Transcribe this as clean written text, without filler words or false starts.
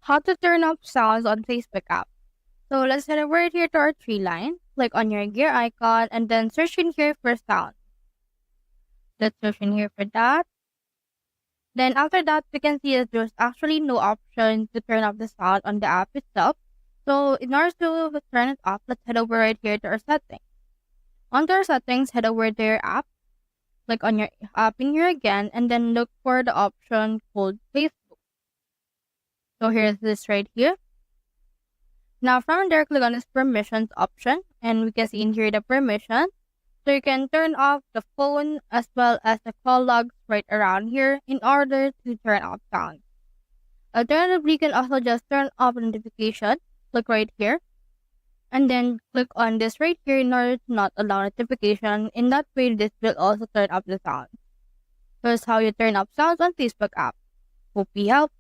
How to turn off sounds on Facebook app. So let's head over here to our tree line. Click on your gear icon and then search in here for sound. Let's search in here for that. Then after that, we can see that there's actually no option to turn off the sound on the app itself. So in order to turn it off, let's head over right here to our settings. Onto our settings, head over to your app. Click on your app in here again and then look for the option called Facebook. So here's this right here. Now from there, click on this permissions option and we can see in here the permission. So you can turn off the phone as well as the call logs right around here in order to turn off sound. Alternatively, you can also just turn off notification. Click right here and then click on this right here in order to not allow notification. In that way, this will also turn off the sound. Here's how you turn off sounds on Facebook app. Hope we help.